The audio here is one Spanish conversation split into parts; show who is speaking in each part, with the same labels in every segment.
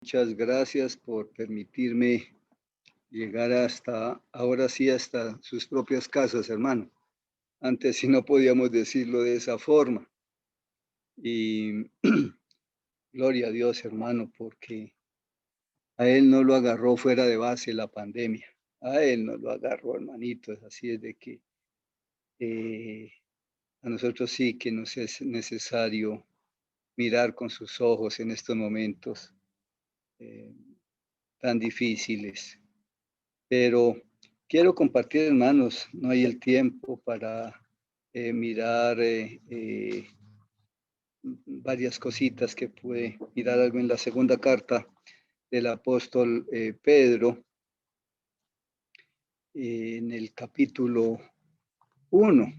Speaker 1: Muchas gracias por permitirme llegar hasta, ahora sí, hasta sus propias casas, hermano. Antes sí no podíamos decirlo de esa forma. Y gloria a Dios, hermano, porque a él no lo agarró fuera de base la pandemia. A él no lo agarró, hermanito. Así es de que eh, a nosotros sí que nos es necesario mirar con sus ojos en estos momentos eh, tan difíciles. Pero quiero compartir, hermanos, no hay el tiempo para mirar varias cositas que pude mirar algo en la segunda carta del apóstol Pedro, en el capítulo 1.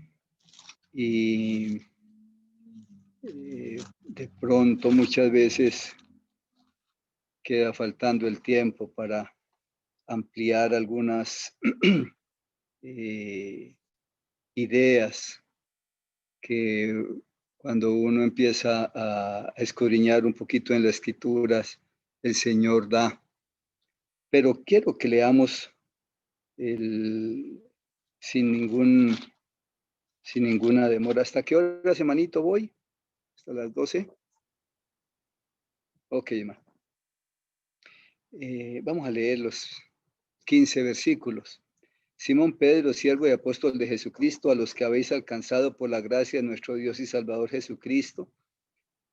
Speaker 1: Y de pronto muchas veces queda faltando el tiempo para ampliar algunas eh, ideas que cuando uno empieza a escudriñar un poquito en las escrituras, el Señor da. Pero quiero que leamos el, sin, ningún, sin ninguna demora. ¿Hasta qué hora, hermanito, voy? ¿Hasta las 12? Ok, hermano. Vamos a leer los 15 versículos. Simón Pedro, siervo y apóstol de Jesucristo, a los que habéis alcanzado por la gracia de nuestro Dios y Salvador Jesucristo,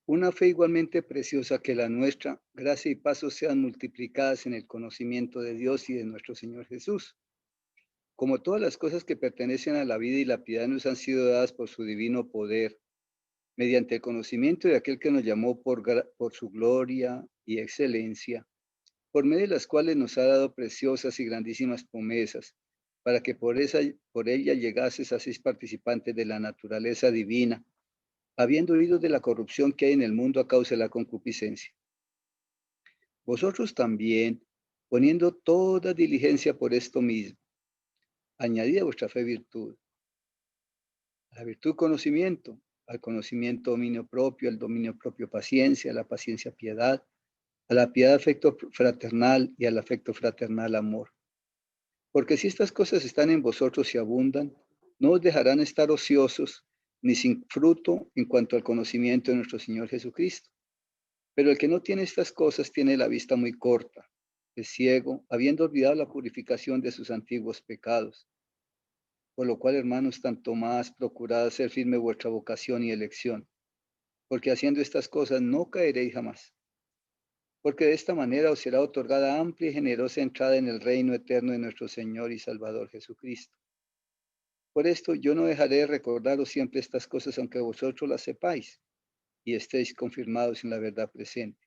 Speaker 1: una fe igualmente preciosa que la nuestra, gracia y paso sean multiplicadas en el conocimiento de Dios y de nuestro Señor Jesús. Como todas las cosas que pertenecen a la vida y la piedad nos han sido dadas por su divino poder, mediante el conocimiento de aquel que nos llamó por su gloria y excelencia, por medio de las cuales nos ha dado preciosas y grandísimas promesas, para que por ella llegases a ser participantes de la naturaleza divina, habiendo oído de la corrupción que hay en el mundo a causa de la concupiscencia. Vosotros también, poniendo toda diligencia por esto mismo, añadid a vuestra fe virtud, a la virtud conocimiento, al conocimiento dominio propio, al dominio propio paciencia, a la paciencia piedad, a la piedad afecto fraternal y al afecto fraternal amor. Porque si estas cosas están en vosotros y abundan, no os dejarán estar ociosos ni sin fruto en cuanto al conocimiento de nuestro Señor Jesucristo. Pero el que no tiene estas cosas tiene la vista muy corta, es ciego, habiendo olvidado la purificación de sus antiguos pecados. Por lo cual, hermanos, tanto más procurad hacer firme vuestra vocación y elección, porque haciendo estas cosas no caeréis jamás. Porque de esta manera os será otorgada amplia y generosa entrada en el reino eterno de nuestro Señor y Salvador Jesucristo. Por esto yo no dejaré de recordaros siempre estas cosas, aunque vosotros las sepáis y estéis confirmados en la verdad presente.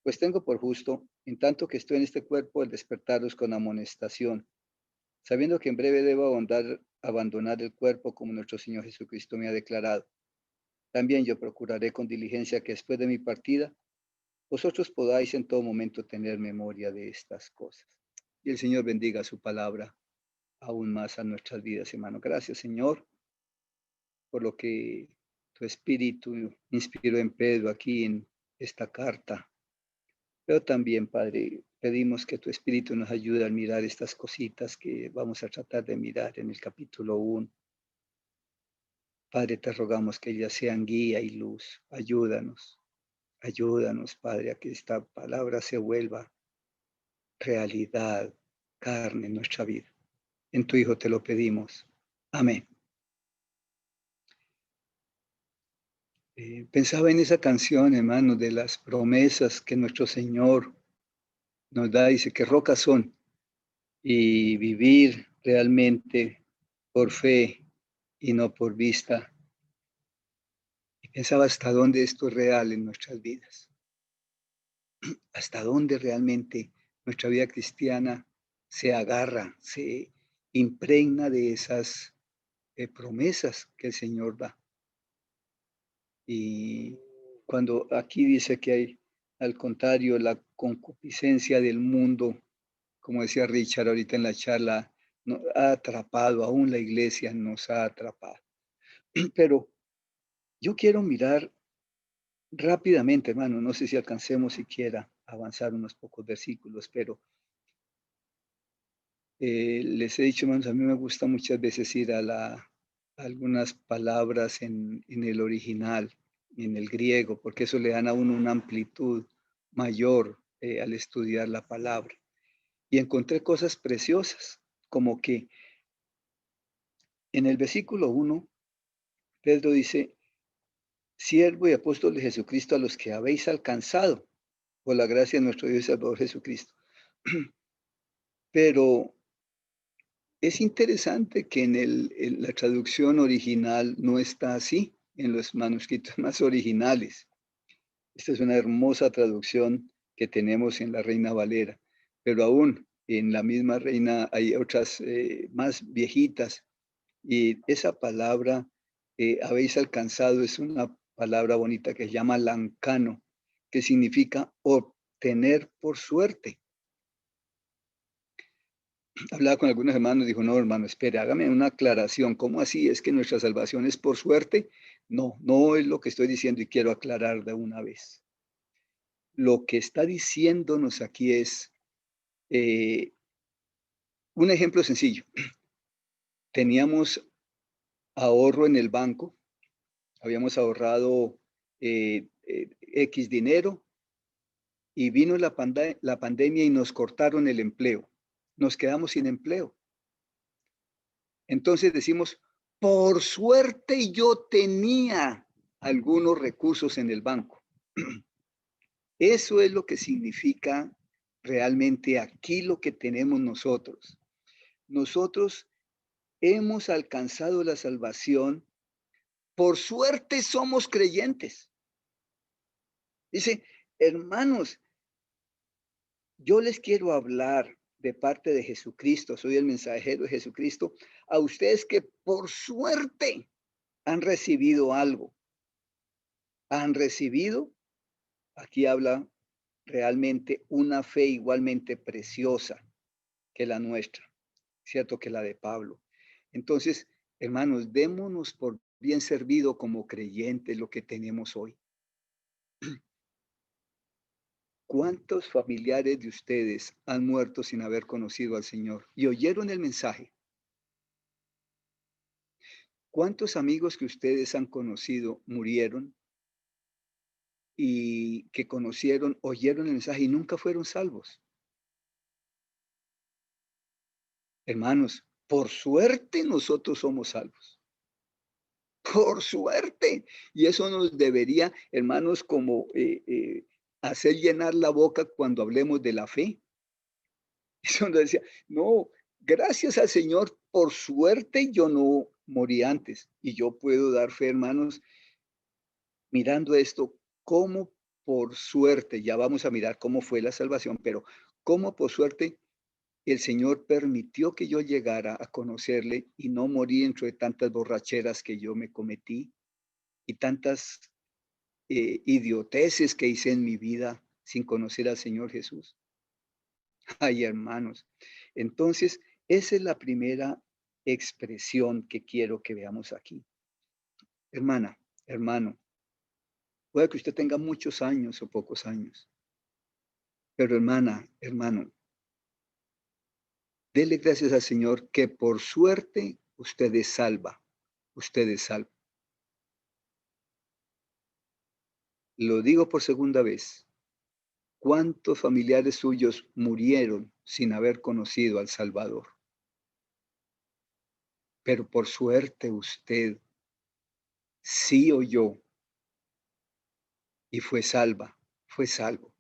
Speaker 1: Pues tengo por justo, en tanto que estoy en este cuerpo, el despertaros con amonestación, sabiendo que en breve debo abandonar el cuerpo como nuestro Señor Jesucristo me ha declarado. También yo procuraré con diligencia que después de mi partida, vosotros podáis en todo momento tener memoria de estas cosas. Y el Señor bendiga su palabra aún más a nuestras vidas, hermano. Gracias, Señor, por lo que tu Espíritu inspiró en Pedro aquí en esta carta. Pero también, Padre, pedimos que tu Espíritu nos ayude a mirar estas cositas que vamos a tratar de mirar en el capítulo 1. Padre, te rogamos que ellas sean guía y luz. Ayúdanos, ayúdanos, Padre, a que esta palabra se vuelva realidad, carne en nuestra vida. En tu Hijo te lo pedimos. Amén. Pensaba en esa canción, hermano, de las promesas que nuestro Señor nos da. Dice que rocas son y vivir realmente por fe y no por vista. Y pensaba hasta dónde esto es real en nuestras vidas, hasta dónde realmente nuestra vida cristiana se agarra, se impregna de esas promesas que el Señor da. Y cuando aquí dice que hay, al contrario, la concupiscencia del mundo, como decía Richard ahorita en la charla, nos ha atrapado, aún la iglesia nos ha atrapado. Pero yo quiero mirar rápidamente, hermano, no sé si alcancemos siquiera avanzar unos pocos versículos, pero les he dicho, hermanos, a mí me gusta muchas veces ir a algunas palabras en el original, en el griego, porque eso le dan a uno una amplitud mayor al estudiar la palabra. Y encontré cosas preciosas, como que en el versículo 1, Pedro dice, siervo y apóstol de Jesucristo a los que habéis alcanzado por la gracia de nuestro Dios y Salvador Jesucristo. Pero es interesante que en la traducción original no está así, en los manuscritos más originales. Esta es una hermosa traducción que tenemos en la Reina Valera, pero aún en la misma Reina hay otras más viejitas, y esa palabra habéis alcanzado es una palabra bonita que se llama lancano, que significa obtener por suerte. Hablaba con algunos hermanos, dijo, no, hermano, espere, hágame una aclaración. ¿Cómo así? ¿Es que nuestra salvación es por suerte? No, no es lo que estoy diciendo y quiero aclarar de una vez. Lo que está diciéndonos aquí es eh, un ejemplo sencillo. Teníamos ahorro en el banco, habíamos ahorrado X dinero y vino la pandemia y nos cortaron el empleo. Nos quedamos sin empleo. Entonces decimos, por suerte yo tenía algunos recursos en el banco. Eso es lo que significa realmente aquí lo que tenemos nosotros. Nosotros hemos alcanzado la salvación. Por suerte somos creyentes. Dice, hermanos, yo les quiero hablar de parte de Jesucristo, soy el mensajero de Jesucristo, a ustedes que por suerte han recibido algo. Han recibido, aquí habla realmente una fe igualmente preciosa que la nuestra, cierto que la de Pablo. Entonces, hermanos, démonos por bien servido como creyentes lo que tenemos hoy. ¿Cuántos familiares de ustedes han muerto sin haber conocido al Señor y oyeron el mensaje? ¿Cuántos amigos que ustedes han conocido murieron y que conocieron, oyeron el mensaje y nunca fueron salvos? Hermanos, por suerte nosotros somos salvos. Por suerte. Y eso nos debería, hermanos, como hacer llenar la boca cuando hablemos de la fe. Eso nos decía, no, gracias al Señor, por suerte yo no morí antes. Y yo puedo dar fe, hermanos, mirando esto, cómo por suerte, ya vamos a mirar cómo fue la salvación, pero cómo por suerte el Señor permitió que yo llegara a conocerle y no morí dentro de tantas borracheras que yo me cometí y tantas idioteces que hice en mi vida sin conocer al Señor Jesús. Ay, hermanos. Entonces, esa es la primera expresión que quiero que veamos aquí. Hermana, hermano, puede que usted tenga muchos años o pocos años, pero hermana, hermano, dele gracias al Señor que por suerte usted es salva, usted es salvo. Lo digo por segunda vez. ¿Cuántos familiares suyos murieron sin haber conocido al Salvador? Pero por suerte usted sí oyó y fue salva, fue salvo.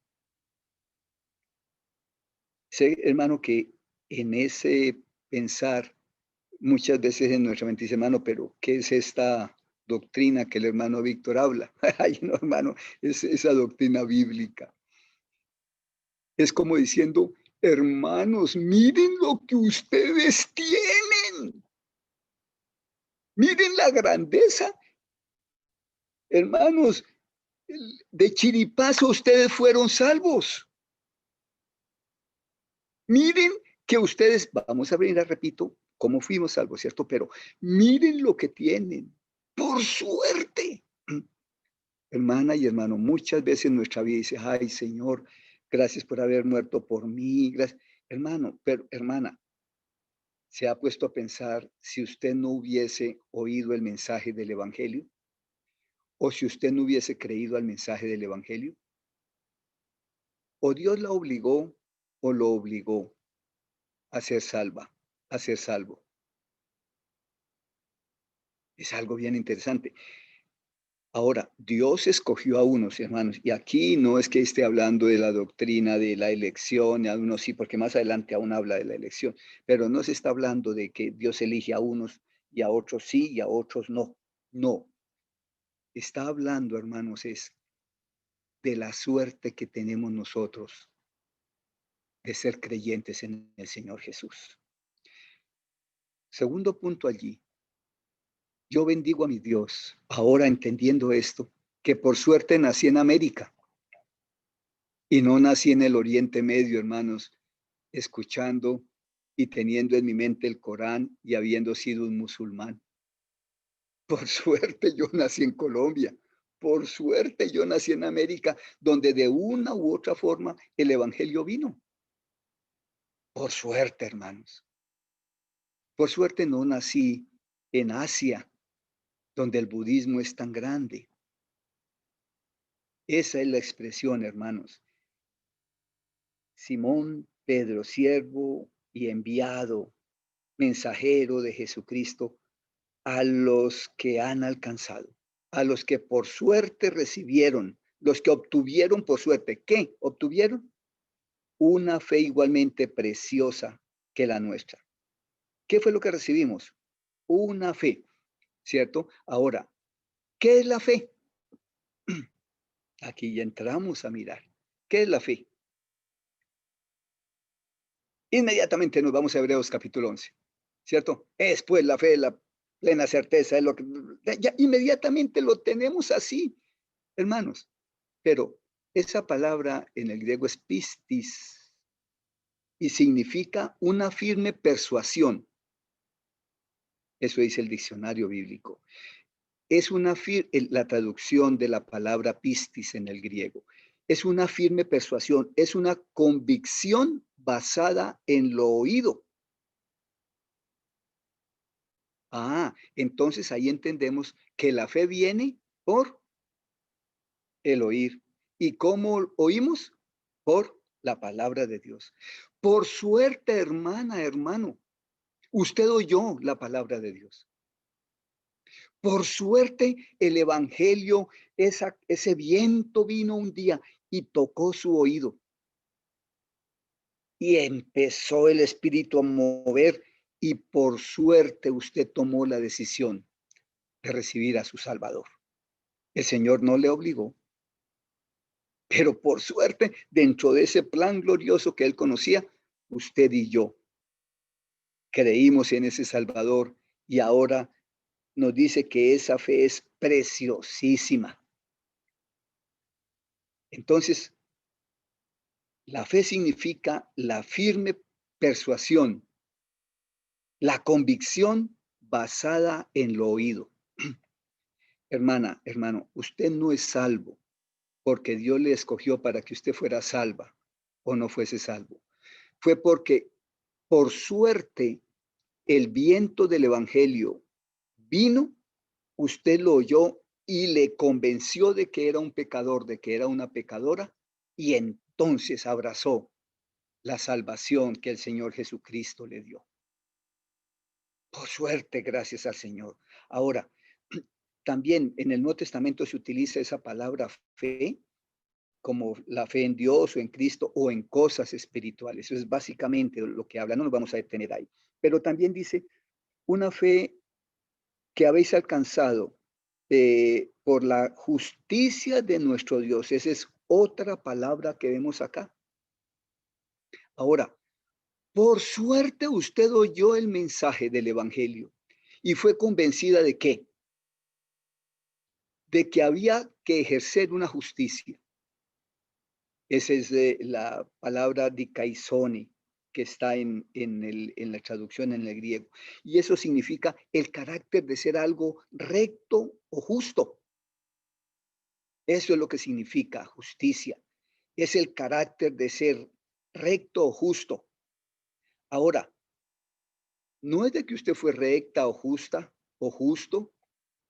Speaker 1: Sé, hermano, que en ese pensar muchas veces en nuestra mente dice, hermano, pero ¿qué es esta doctrina que el hermano Víctor habla? Ay, no, hermano, es esa doctrina bíblica. Es como diciendo, hermanos, miren lo que ustedes tienen. Miren la grandeza. Hermanos, de chiripazo ustedes fueron salvos. Miren que ustedes, vamos a venir, repito, cómo fuimos salvos, ¿cierto? Pero miren lo que tienen, por suerte. Hermana y hermano, muchas veces en nuestra vida dice, ay Señor, Gracias por haber muerto por mí. Gracias. Hermano, pero hermana, ¿se ha puesto a pensar si usted no hubiese oído el mensaje del Evangelio? ¿O si usted no hubiese creído al mensaje del Evangelio? ¿O Dios la obligó o lo obligó a ser salva, a ser salvo? Es algo bien interesante. Ahora, Dios escogió a unos, hermanos, y aquí no es que esté hablando de la doctrina de la elección, a unos sí, porque más adelante aún habla de la elección, pero no se está hablando de que Dios elige a unos y a otros sí y a otros no. No, está hablando, hermanos, es de la suerte que tenemos nosotros de ser creyentes en el Señor Jesús. Segundo punto allí, yo bendigo a mi Dios, ahora entendiendo esto, que por suerte nací en América y no nací en el Oriente Medio, hermanos, escuchando y teniendo en mi mente el Corán y habiendo sido un musulmán. Por suerte yo nací en Colombia. Por suerte yo nací en América, donde de una u otra forma el Evangelio vino. Por suerte, hermanos. Por suerte no nací en Asia, donde el budismo es tan grande. Esa es la expresión, hermanos. Simón Pedro, siervo y enviado, mensajero de Jesucristo, a los que han alcanzado, a los que por suerte recibieron, los que obtuvieron por suerte. ¿Qué obtuvieron? Una fe igualmente preciosa que la nuestra. ¿Qué fue lo que recibimos? Una fe, ¿cierto? Ahora, ¿qué es la fe? Aquí ya entramos a mirar. ¿Qué es la fe? Inmediatamente nos vamos a Hebreos capítulo 11, ¿cierto? Es pues la fe, la plena certeza, es lo que ya inmediatamente lo tenemos así, hermanos. Pero esa palabra en el griego es pistis y significa una firme persuasión. Eso dice el diccionario bíblico. Es la traducción de la palabra pistis en el griego. Es una firme persuasión, es una convicción basada en lo oído. Entonces ahí entendemos que la fe viene por el oír. ¿Y cómo oímos? Por la palabra de Dios. Por suerte, hermana, hermano, usted oyó la palabra de Dios. Por suerte, el Evangelio, ese viento vino un día y tocó su oído. Y empezó el Espíritu a mover y por suerte usted tomó la decisión de recibir a su Salvador. El Señor no le obligó, pero por suerte, dentro de ese plan glorioso que Él conocía, usted y yo creímos en ese Salvador y ahora nos dice que esa fe es preciosísima. Entonces, la fe significa la firme persuasión, la convicción basada en lo oído. Hermana, hermano, usted no es salvo porque Dios le escogió para que usted fuera salva o no fuese salvo. Fue porque por suerte el viento del Evangelio vino, usted lo oyó y le convenció de que era un pecador, de que era una pecadora, y entonces abrazó la salvación que el Señor Jesucristo le dio. Por suerte, gracias al Señor. Ahora, también en el Nuevo Testamento se utiliza esa palabra fe como la fe en Dios o en Cristo o en cosas espirituales. Eso es básicamente lo que habla, no nos vamos a detener ahí. Pero también dice una fe que habéis alcanzado por la justicia de nuestro Dios. Esa es otra palabra que vemos acá. Ahora, por suerte usted oyó el mensaje del Evangelio y fue convencida de qué? De que había que ejercer una justicia. Esa es la palabra dikaisone que está en la traducción en el griego. Y eso significa el carácter de ser algo recto o justo. Eso es lo que significa justicia. es el carácter de ser recto o justo. Ahora, no es de que usted fue recta o justa o justo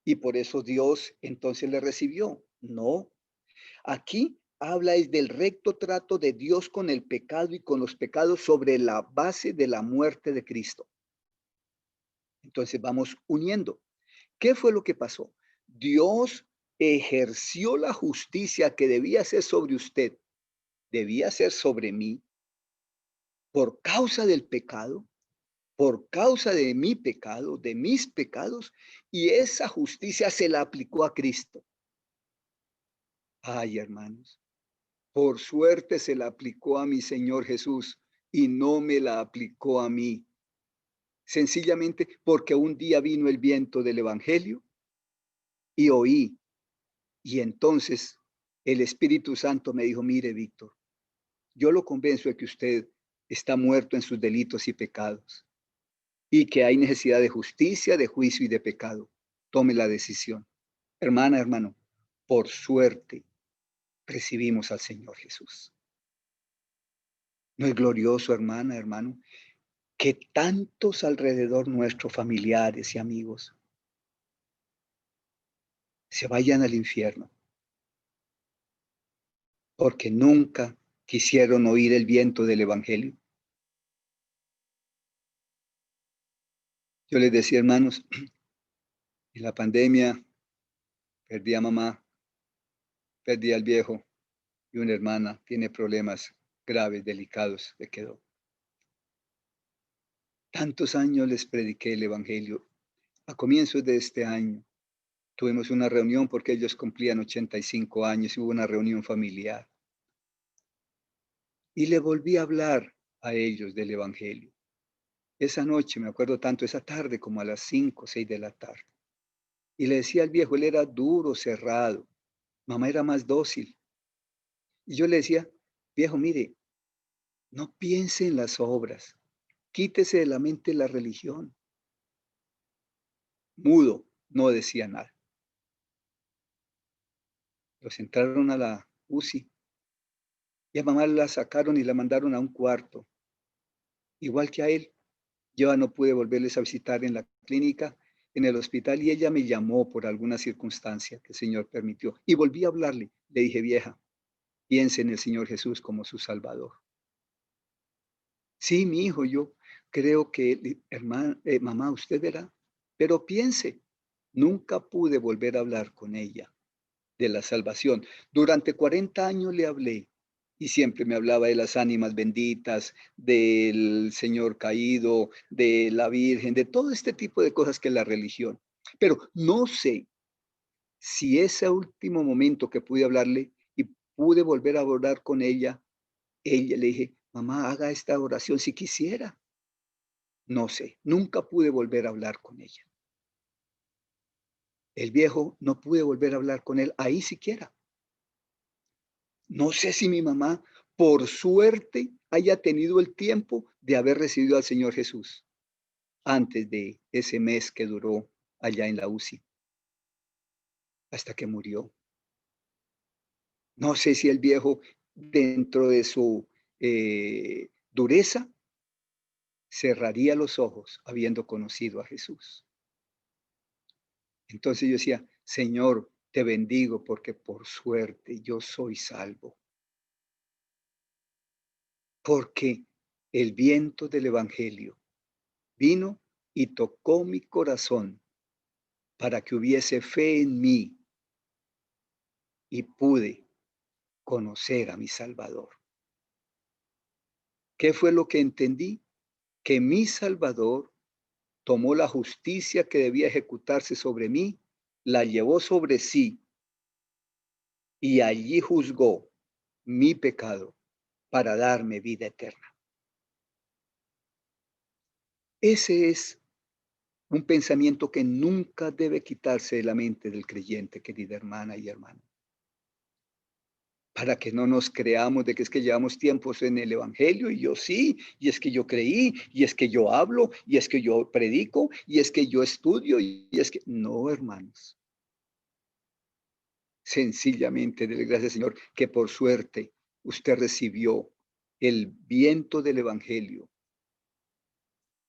Speaker 1: y por eso Dios entonces le recibió. No, aquí habla es del recto trato de Dios con el pecado y con los pecados sobre la base de la muerte de Cristo. Entonces vamos uniendo. ¿Qué fue lo que pasó? Dios ejerció la justicia que debía ser sobre usted, debía ser sobre mí, por causa del pecado, por causa de mi pecado, de mis pecados, y esa justicia se la aplicó a Cristo. Ay, hermanos, por suerte se la aplicó a mi Señor Jesús y no me la aplicó a mí. Sencillamente porque un día vino el viento del Evangelio y oí. Y entonces el Espíritu Santo me dijo, mire, Víctor, yo lo convenzo de que usted está muerto en sus delitos y pecados y que hay necesidad de justicia, de juicio y de pecado. Tome la decisión. Hermana, hermano, por suerte recibimos al Señor Jesús. ¿No es glorioso, hermana, hermano, que tantos alrededor nuestros familiares y amigos se vayan al infierno porque nunca quisieron oír el viento del Evangelio? Yo les decía, hermanos, en la pandemia perdí a mamá, perdí al viejo y una hermana tiene problemas graves, delicados, le quedó. Tantos años les prediqué el Evangelio. A comienzos de este año tuvimos una reunión porque ellos cumplían 85 años y hubo una reunión familiar. Y le volví a hablar a ellos del Evangelio. Esa noche, me acuerdo tanto, esa tarde como a las 5 o 6 de la tarde. Y le decía al viejo, él era duro, cerrado. Mamá era más dócil. Y yo le decía, viejo, mire, no piense en las obras. Quítese de la mente la religión. Mudo, no decía nada. Los entraron a la UCI y a mamá la sacaron y la mandaron a un cuarto, igual que a él. Yo no pude volverles a visitar en la clínica, en el hospital, y ella me llamó por alguna circunstancia que el Señor permitió. Y volví a hablarle. Le dije, vieja, piense en el Señor Jesús como su Salvador. Sí, mi hijo, yo creo que, hermana, mamá, usted verá, pero piense, nunca pude volver a hablar con ella de la salvación. Durante 40 años le hablé y siempre me hablaba de las ánimas benditas, del Señor caído, de la Virgen, de todo este tipo de cosas que es la religión. Pero no sé si ese último momento que pude hablarle y pude volver a hablar con ella le dije, mamá, haga esta oración si quisiera. No sé, nunca pude volver a hablar con ella. El viejo no pude volver a hablar con él ahí siquiera. No sé si mi mamá, por suerte, haya tenido el tiempo de haber recibido al Señor Jesús antes de ese mes que duró allá en la UCI, hasta que murió. No sé si el viejo, dentro de su dureza, cerraría los ojos habiendo conocido a Jesús. Entonces yo decía, Señor, te bendigo porque por suerte yo soy salvo. Porque el viento del Evangelio vino y tocó mi corazón para que hubiese fe en mí y pude conocer a mi Salvador. ¿Qué fue lo que entendí? Que mi Salvador tomó la justicia que debía ejecutarse sobre mí, la llevó sobre sí y allí juzgó mi pecado para darme vida eterna. Ese es un pensamiento que nunca debe quitarse de la mente del creyente, querida hermana y hermano. Para que no nos creamos de que es que llevamos tiempos en el Evangelio y yo sí, y es que yo creí, y es que yo hablo, y es que yo predico, y es que yo estudio, y es que... No, hermanos. Sencillamente, dele gracias, Señor, que por suerte usted recibió el viento del Evangelio,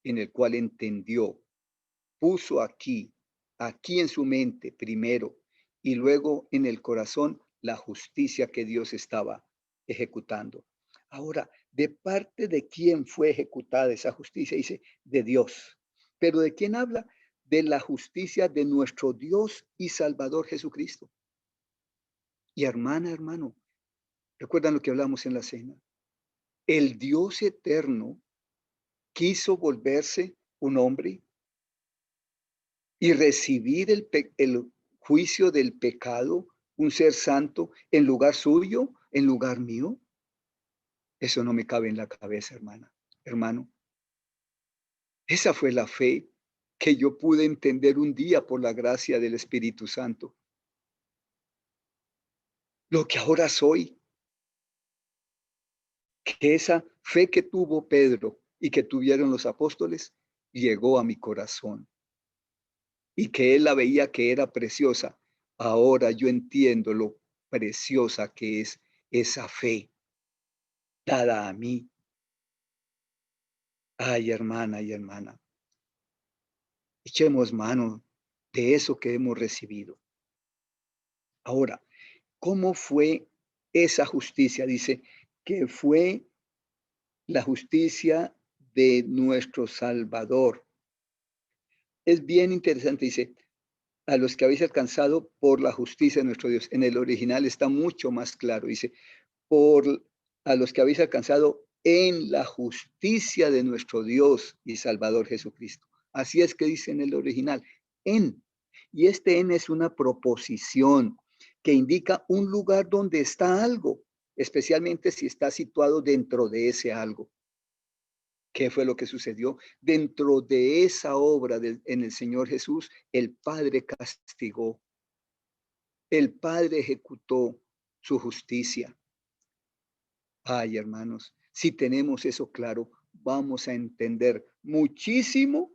Speaker 1: en el cual entendió, puso aquí en su mente primero, y luego en el corazón la justicia que Dios estaba ejecutando. Ahora, ¿de parte de quién fue ejecutada esa justicia? Dice, de Dios. ¿Pero de quién habla? De la justicia de nuestro Dios y Salvador Jesucristo. Y hermano, ¿recuerdan lo que hablamos en la cena? El Dios eterno quiso volverse un hombre y recibir el juicio del pecado, un ser santo, en lugar suyo, en lugar mío. Eso no me cabe en la cabeza, hermano. Esa fue la fe que yo pude entender un día por la gracia del Espíritu Santo. Lo que ahora soy, que esa fe que tuvo Pedro y que tuvieron los apóstoles, llegó a mi corazón y que él la veía que era preciosa. Ahora yo entiendo lo preciosa que es esa fe dada a mí. Ay, hermana y hermana, echemos mano de eso que hemos recibido. Ahora, ¿cómo fue esa justicia? Dice que fue la justicia de nuestro Salvador. Es bien interesante, dice, a los que habéis alcanzado por la justicia de nuestro Dios. En el original está mucho más claro, dice, por a los que habéis alcanzado en la justicia de nuestro Dios y Salvador Jesucristo. Así es que dice en el original, en. Y este en es una proposición que indica un lugar donde está algo, especialmente si está situado dentro de ese algo. ¿Qué fue lo que sucedió? Dentro de esa obra en el Señor Jesús, el Padre castigó, el Padre ejecutó su justicia. Ay, hermanos, si tenemos eso claro, vamos a entender muchísimo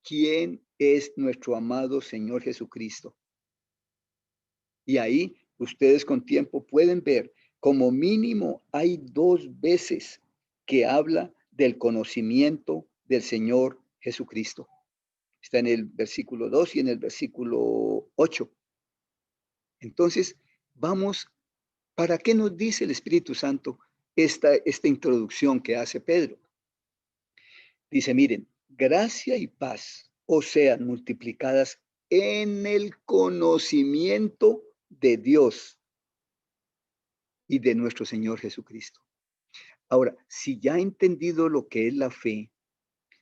Speaker 1: quién es nuestro amado Señor Jesucristo. Y ahí ustedes con tiempo pueden ver, como mínimo hay 2 veces que habla del conocimiento del Señor Jesucristo. Está en el versículo 2 y en el versículo 8. Entonces, vamos, ¿para qué nos dice el Espíritu Santo esta introducción que hace Pedro? Dice, miren, gracia y paz os sean multiplicadas en el conocimiento de Dios y de nuestro Señor Jesucristo. Ahora, si ya he entendido lo que es la fe,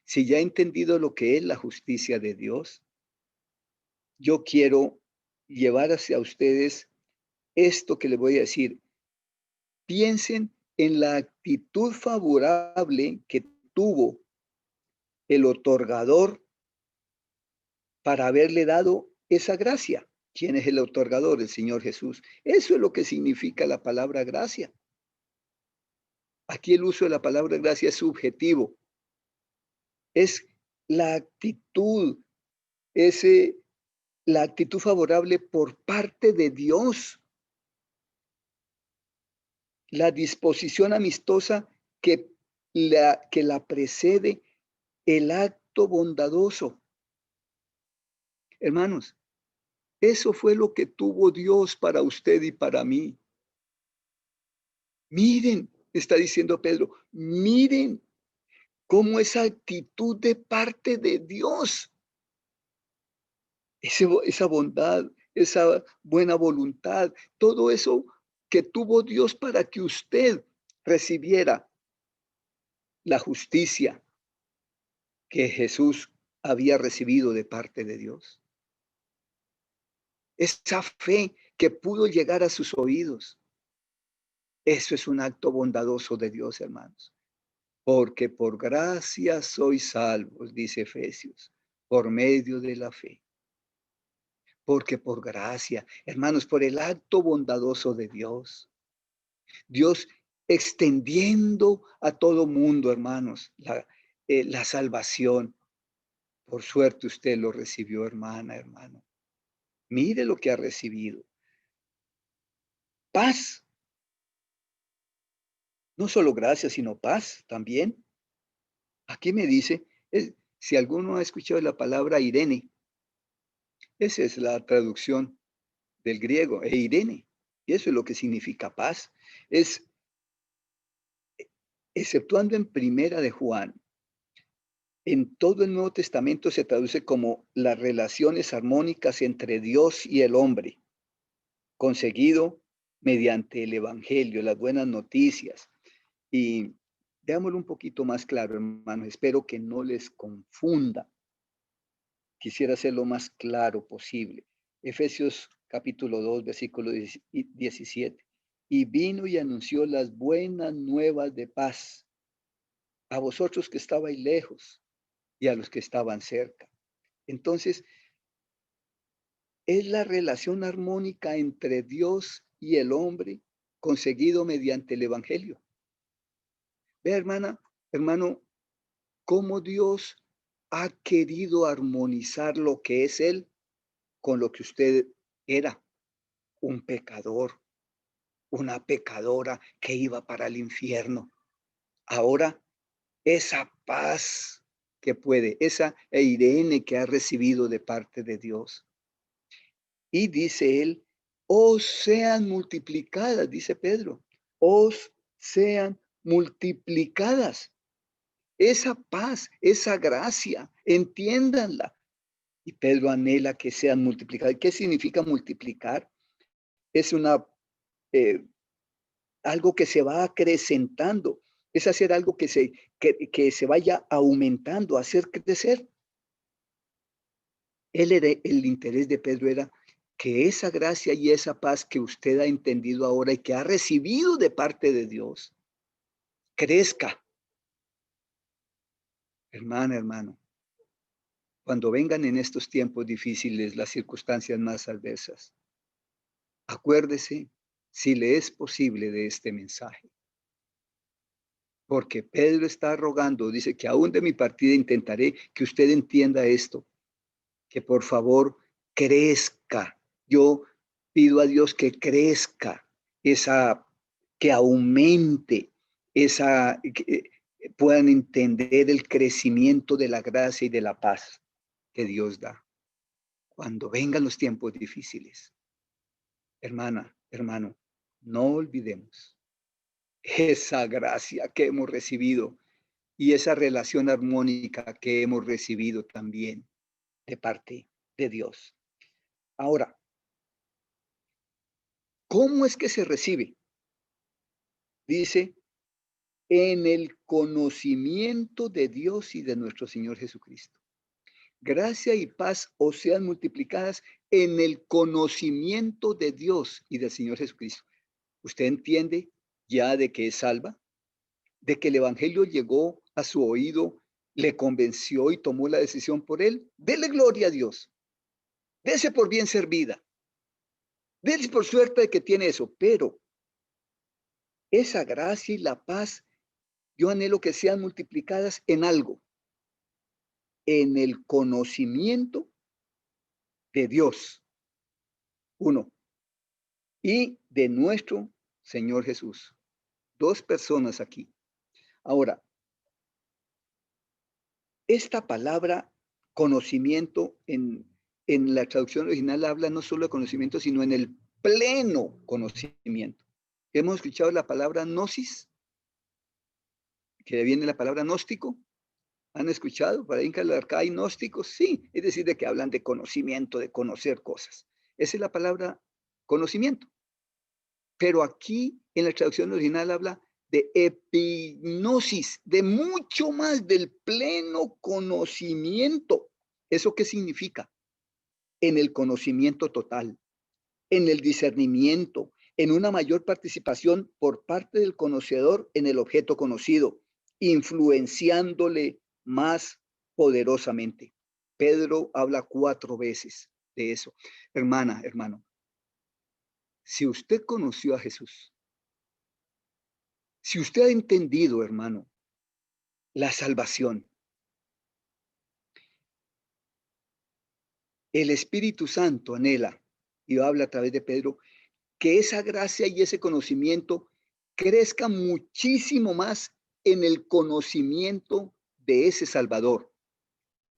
Speaker 1: si ya he entendido lo que es la justicia de Dios, yo quiero llevar hacia ustedes esto que les voy a decir. Piensen en la actitud favorable que tuvo el otorgador para haberle dado esa gracia. ¿Quién es el otorgador? El Señor Jesús. Eso es lo que significa la palabra gracia. Aquí el uso de la palabra gracia es subjetivo. Es la actitud, ese, la actitud favorable por parte de Dios. La disposición amistosa que la precede el acto bondadoso. Hermanos, eso fue lo que tuvo Dios para usted y para mí. Miren, está diciendo Pedro, miren cómo esa actitud de parte de Dios, esa bondad, esa buena voluntad, todo eso que tuvo Dios para que usted recibiera la justicia que Jesús había recibido de parte de Dios. Esa fe que pudo llegar a sus oídos. Eso es un acto bondadoso de Dios, hermanos. Porque por gracia sois salvos, dice Efesios, por medio de la fe. Porque por gracia, hermanos, por el acto bondadoso de Dios. Dios extendiendo a todo mundo, hermanos, la salvación. Por suerte usted lo recibió, hermano. Mire lo que ha recibido. Paz No solo gracia, sino paz también. Aquí me dice, si alguno ha escuchado la palabra Irene, esa es la traducción del griego, Irene. Y eso es lo que significa paz. Es, exceptuando en Primera de Juan, en todo el Nuevo Testamento se traduce como las relaciones armónicas entre Dios y el hombre, conseguido mediante el Evangelio, las buenas noticias. Y veámoslo un poquito más claro, hermanos. Espero que no les confunda. Quisiera ser lo más claro posible. Efesios capítulo 2, versículo 17. Y vino y anunció las buenas nuevas de paz a vosotros que estabais lejos y a los que estaban cerca. Entonces, es la relación armónica entre Dios y el hombre conseguido mediante el Evangelio. Vea, hermana, hermano, cómo Dios ha querido armonizar lo que es Él con lo que usted era, un pecador, una pecadora que iba para el infierno. Ahora, esa paz que puede, esa Irene que ha recibido de parte de Dios. Y dice él, os sean multiplicadas, dice Pedro, os sean multiplicadas. Esa paz, esa gracia, entiéndanla. Y Pedro anhela que sean multiplicadas. ¿Qué significa multiplicar? Es eh, algo que se va acrecentando, es hacer algo que se vaya aumentando, hacer crecer. El interés de Pedro era que esa gracia y esa paz que usted ha entendido ahora y que ha recibido de parte de Dios, crezca. Hermana, hermano, cuando vengan en estos tiempos difíciles las circunstancias más adversas, acuérdese, si le es posible, de este mensaje. Porque Pedro está rogando, dice que aún de mi partida intentaré que usted entienda esto, que por favor crezca. Yo pido a Dios que crezca, que aumente, que puedan entender el crecimiento de la gracia y de la paz que Dios da. Cuando vengan los tiempos difíciles, hermana, hermano, no olvidemos esa gracia que hemos recibido y esa relación armónica que hemos recibido también de parte de Dios. Ahora, ¿cómo es que se recibe? Dice, en el conocimiento de Dios y de nuestro Señor Jesucristo. Gracia y paz os sean multiplicadas en el conocimiento de Dios y del Señor Jesucristo. ¿Usted entiende ya de que es salva? ¿De que el Evangelio llegó a su oído, le convenció y tomó la decisión por él? Dele gloria a Dios. Dese por bien servida. Dele por suerte de que tiene eso. Pero esa gracia y la paz, yo anhelo que sean multiplicadas en algo. En el conocimiento de Dios. Uno. Y de nuestro Señor Jesús. Dos personas aquí. Ahora, esta palabra conocimiento en la traducción original habla no solo de conocimiento, sino en el pleno conocimiento. Hemos escuchado la palabra gnosis, que viene la palabra gnóstico. ¿Han escuchado? Para acá hay gnósticos, sí, es decir, de que hablan de conocimiento, de conocer cosas. Esa es la palabra conocimiento. Pero aquí en la traducción original habla de epignosis, de mucho más del pleno conocimiento. ¿Eso qué significa? En el conocimiento total, en el discernimiento, en una mayor participación por parte del conocedor en el objeto conocido, influenciándole más poderosamente. Pedro habla 4 veces de eso. Hermana, hermano, si usted conoció a Jesús, si usted ha entendido, hermano, la salvación, el Espíritu Santo anhela, y habla a través de Pedro, que esa gracia y ese conocimiento crezca muchísimo más en el conocimiento de ese Salvador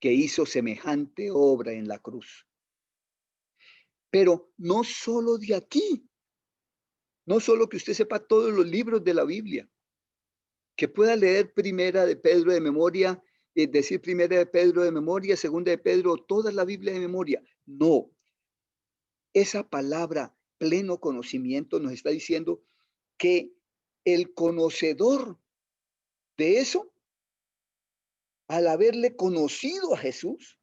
Speaker 1: que hizo semejante obra en la cruz. Pero no solo de aquí, no solo que usted sepa todos los libros de la Biblia, que pueda leer Primera de Pedro de memoria, decir Primera de Pedro de memoria, Segunda de Pedro, toda la Biblia de memoria. No, esa palabra pleno conocimiento nos está diciendo que el conocedor de eso, al haberle conocido a Jesús,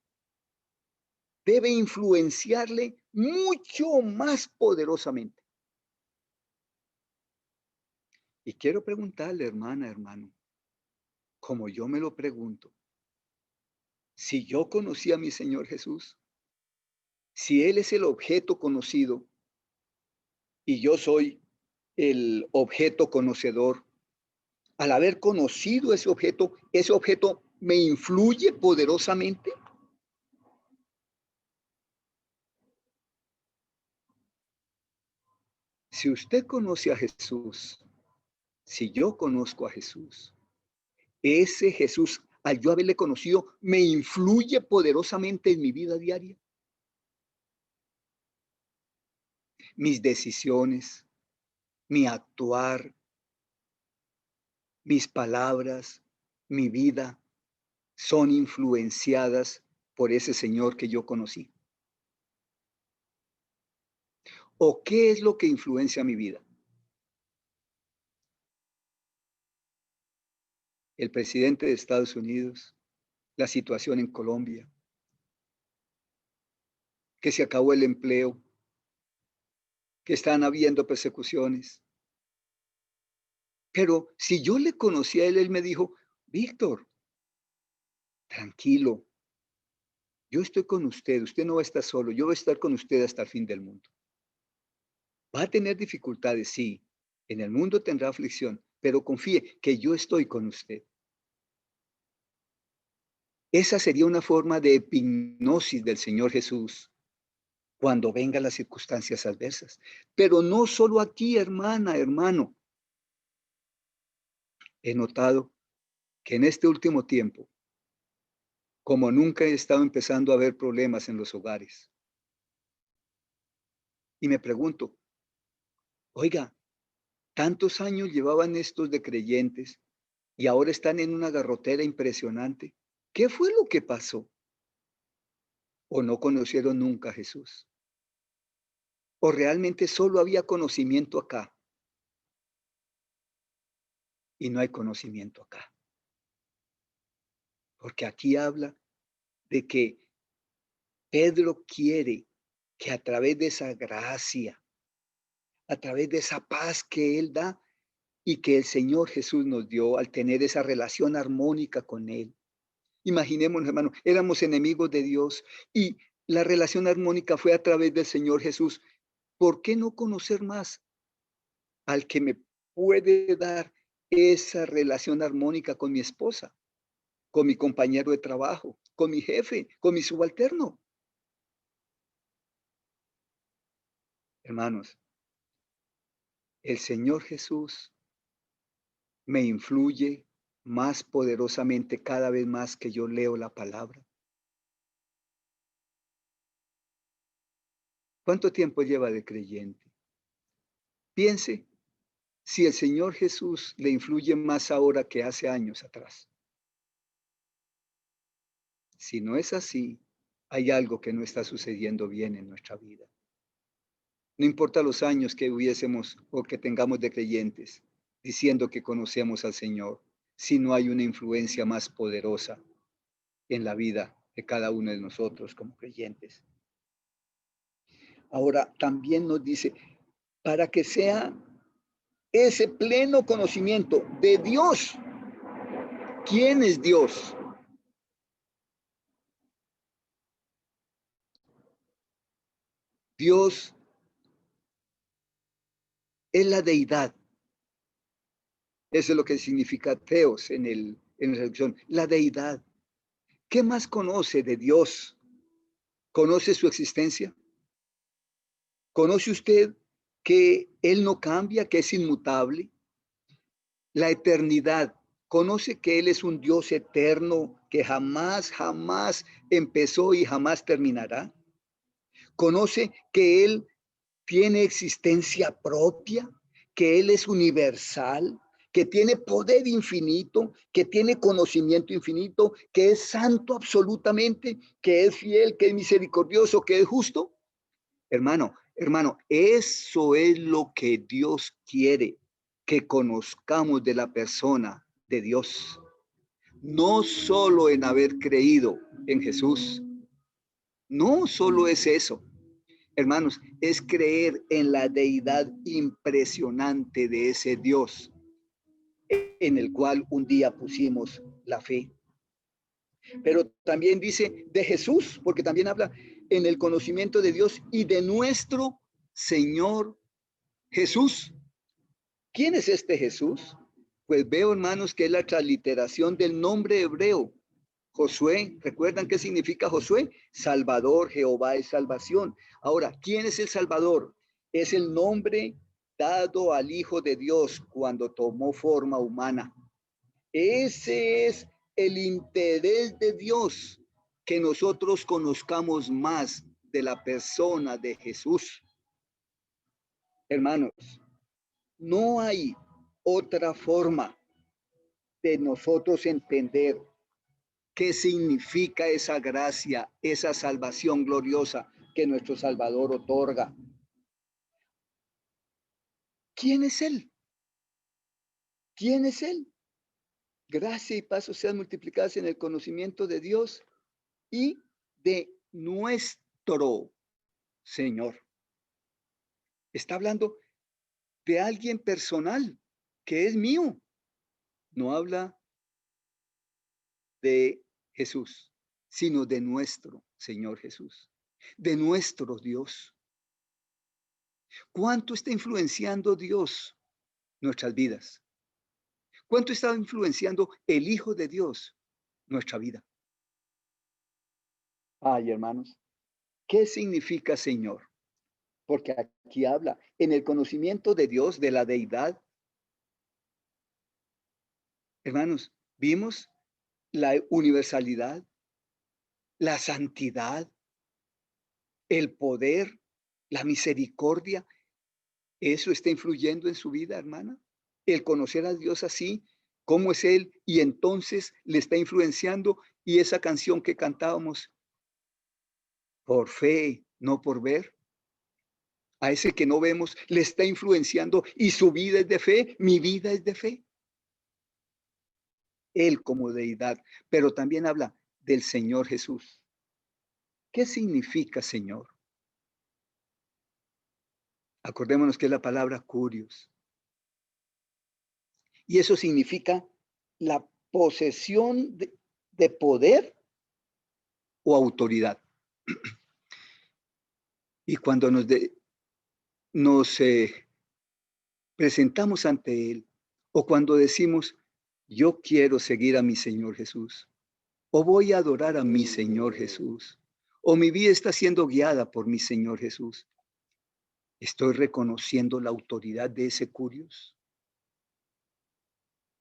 Speaker 1: debe influenciarle mucho más poderosamente. Y quiero preguntarle, hermana, hermano, como yo me lo pregunto, si yo conocí a mi Señor Jesús, si Él es el objeto conocido y yo soy el objeto conocedor, al haber conocido ese objeto me influye poderosamente. Si usted conoce a Jesús, si yo conozco a Jesús, ese Jesús, al yo haberle conocido, me influye poderosamente en mi vida diaria. Mis decisiones, mi actuar, mis palabras, mi vida son influenciadas por ese Señor que yo conocí. ¿O qué es lo que influencia mi vida? El presidente de Estados Unidos, la situación en Colombia, que se acabó el empleo, que están habiendo persecuciones. Pero si yo le conocí a él, él me dijo, Víctor, tranquilo, yo estoy con usted no va a estar solo, yo voy a estar con usted hasta el fin del mundo. Va a tener dificultades, sí, en el mundo tendrá aflicción, pero confíe que yo estoy con usted. Esa sería una forma de hipnosis del Señor Jesús cuando vengan las circunstancias adversas. Pero no solo aquí, hermana, hermano. He notado que en este último tiempo, como nunca he estado empezando a ver problemas en los hogares. Y me pregunto, oiga, tantos años llevaban estos de creyentes y ahora están en una garrotera impresionante. ¿Qué fue lo que pasó? ¿O no conocieron nunca a Jesús? ¿O realmente solo había conocimiento acá y no hay conocimiento acá? Porque aquí habla de que Pedro quiere que a través de esa gracia, a través de esa paz que él da y que el Señor Jesús nos dio al tener esa relación armónica con él. Imaginémonos, hermano, éramos enemigos de Dios y la relación armónica fue a través del Señor Jesús. ¿Por qué no conocer más al que me puede dar esa relación armónica con mi esposa, con mi compañero de trabajo, con mi jefe, con mi subalterno? Hermanos, el Señor Jesús me influye más poderosamente cada vez más que yo leo la palabra. ¿Cuánto tiempo lleva de creyente? Piense si el Señor Jesús le influye más ahora que hace años atrás. Si no es así, hay algo que no está sucediendo bien en nuestra vida. No importa los años que hubiésemos o que tengamos de creyentes, diciendo que conocemos al Señor, si no hay una influencia más poderosa en la vida de cada uno de nosotros como creyentes. Ahora, también nos dice, para que sea ese pleno conocimiento de Dios. ¿Quién es Dios? Dios es la deidad. Eso es lo que significa teos en la traducción, la deidad. ¿Qué más conoce de Dios? ¿Conoce su existencia? ¿Conoce usted que Él no cambia, que es inmutable? la eternidad. Conoce que Él es un Dios eterno que jamás, jamás empezó y jamás terminará. Conoce que Él tiene existencia propia, que Él es universal, que tiene poder infinito, que tiene conocimiento infinito, que es santo absolutamente, que es fiel, que es misericordioso, que es justo. Hermano, eso es lo que Dios quiere, que conozcamos de la persona de Dios. No solo en haber creído en Jesús, no solo es eso, hermanos, es creer en la deidad impresionante de ese Dios en el cual un día pusimos la fe. Pero también dice de Jesús, porque también habla en el conocimiento de Dios y de nuestro Señor Jesús. ¿Quién es este Jesús? Pues veo, hermanos, que es la transliteración del nombre hebreo. Josué, ¿recuerdan qué significa Josué? Salvador, Jehová es salvación. Ahora, ¿quién es el Salvador? Es el nombre dado al Hijo de Dios cuando tomó forma humana. Ese es el interés de Dios, que nosotros conozcamos más de la persona de Jesús. Hermanos, no hay otra forma de nosotros entender qué significa esa gracia, esa salvación gloriosa que nuestro Salvador otorga. ¿Quién es Él? ¿Quién es Él? Gracia y paz sean multiplicadas en el conocimiento de Dios y de nuestro Señor. Está hablando de alguien personal que es mío. No habla de Jesús, sino de nuestro Señor Jesús, de nuestro Dios. ¿Cuánto está influenciando Dios nuestras vidas? ¿Cuánto está influenciando el Hijo de Dios nuestra vida? Ay, hermanos, ¿qué significa Señor? Porque aquí habla en el conocimiento de Dios, de la deidad. Hermanos, vimos la universalidad, la santidad, el poder, la misericordia. ¿Eso está influyendo en su vida, hermana? El conocer a Dios así, cómo es Él, y entonces le está influenciando. Y esa canción que cantábamos, por fe, no por ver, a ese que no vemos, le está influenciando y su vida es de fe, mi vida es de fe. Él como deidad, pero también habla del Señor Jesús. ¿Qué significa Señor? Acordémonos que es la palabra curios. Y eso significa la posesión de poder o autoridad. Y cuando nos presentamos ante Él, o cuando decimos, yo quiero seguir a mi Señor Jesús, o voy a adorar a mi Señor Jesús, o mi vida está siendo guiada por mi Señor Jesús, ¿estoy reconociendo la autoridad de ese curios?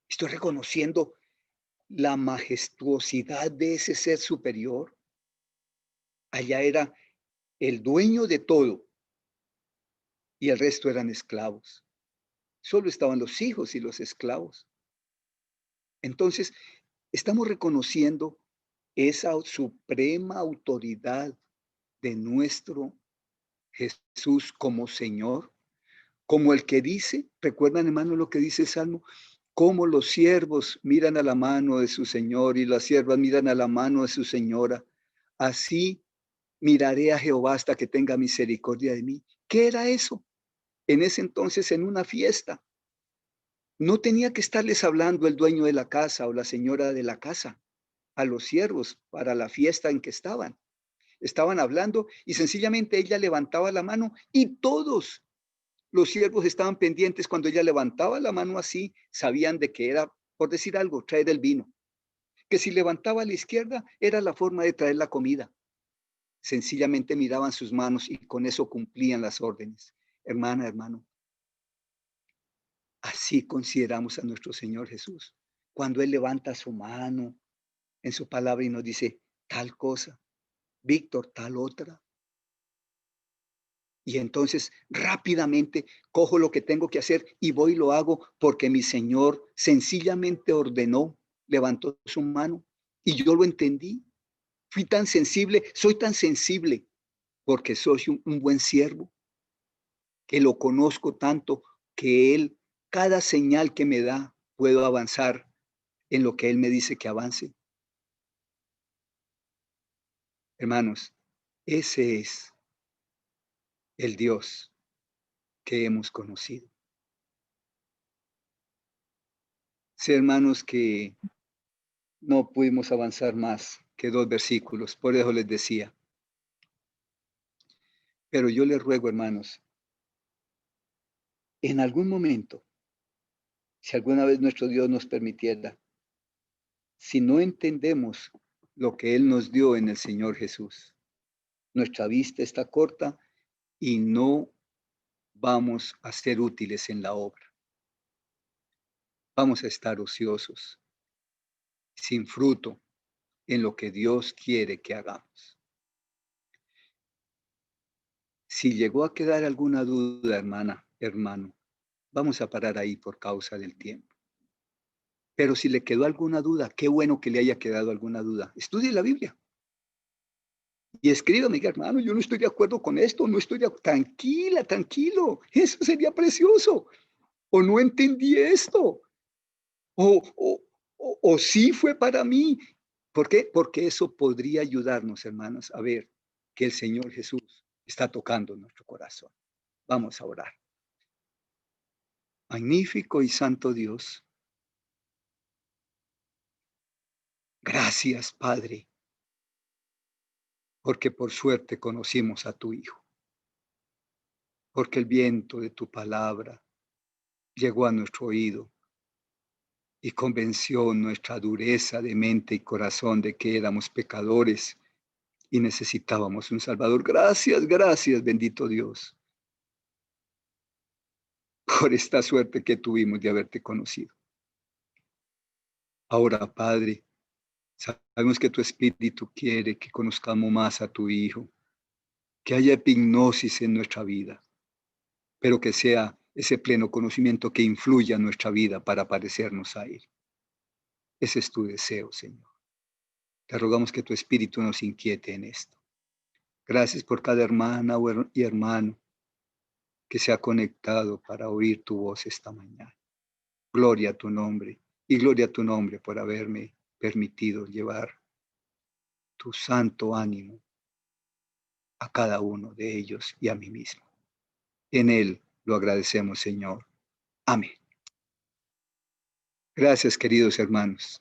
Speaker 1: ¿Estoy reconociendo la majestuosidad de ese ser superior? Allá era el dueño de todo y el resto eran esclavos. Solo estaban los hijos y los esclavos. Entonces, estamos reconociendo esa suprema autoridad de nuestro Jesús como Señor, como el que dice, recuerdan hermano lo que dice el Salmo, como los siervos miran a la mano de su Señor y las siervas miran a la mano de su señora, así miraré a Jehová hasta que tenga misericordia de mí. ¿Qué era eso? En ese entonces, en una fiesta, no tenía que estarles hablando el dueño de la casa o la señora de la casa a los siervos para la fiesta en que estaban. Estaban hablando y sencillamente ella levantaba la mano y todos los siervos estaban pendientes. Cuando ella levantaba la mano así, sabían de que era, por decir algo, traer el vino. Que si levantaba a la izquierda, era la forma de traer la comida. Sencillamente miraban sus manos y con eso cumplían las órdenes. Hermana, hermano, Así consideramos a nuestro Señor Jesús. Cuando Él levanta su mano en su palabra y nos dice tal cosa, Víctor, tal otra. Y entonces rápidamente cojo lo que tengo que hacer y voy y lo hago porque mi Señor sencillamente ordenó, levantó su mano y yo lo entendí. Fui tan sensible, soy tan sensible porque soy un buen siervo, que lo conozco tanto que Él, cada señal que me da, puedo avanzar en lo que Él me dice que avance. Hermanos, ese es el Dios que hemos conocido. Sé, hermanos, que no pudimos avanzar más que 2 versículos, por eso les decía. Pero yo les ruego, hermanos, en algún momento, si alguna vez nuestro Dios nos permitiera, si no entendemos lo que Él nos dio en el Señor Jesús, nuestra vista está corta y no vamos a ser útiles en la obra. Vamos a estar ociosos, sin fruto en lo que Dios quiere que hagamos. Si llegó a quedar alguna duda, hermana, hermano, vamos a parar ahí por causa del tiempo. Pero si le quedó alguna duda, qué bueno que le haya quedado alguna duda. Estudie la Biblia y escríbame, diga, hermano, yo no estoy de acuerdo con esto, no estoy de acuerdo. Tranquila, tranquilo, eso sería precioso. O no entendí esto, o sí fue para mí. ¿Por qué? Porque eso podría ayudarnos, hermanos, a ver que el Señor Jesús está tocando nuestro corazón. Vamos a orar. Magnífico y santo Dios, gracias, Padre, porque por suerte conocimos a tu Hijo, porque el viento de tu palabra llegó a nuestro oído y convenció nuestra dureza de mente y corazón de que éramos pecadores y necesitábamos un Salvador. Gracias, gracias, bendito Dios, por esta suerte que tuvimos de haberte conocido. Ahora, Padre, sabemos que tu Espíritu quiere que conozcamos más a tu Hijo, que haya epignosis en nuestra vida, pero que sea ese pleno conocimiento que influya en nuestra vida para parecernos a Él. Ese es tu deseo, Señor. Te rogamos que tu Espíritu nos inquiete en esto. Gracias por cada hermana y hermano que se ha conectado para oír tu voz esta mañana. Gloria a tu nombre y gloria a tu nombre por haberme permitido llevar tu santo ánimo a cada uno de ellos y a mí mismo. En Él lo agradecemos, Señor. Amén. Gracias, queridos hermanos.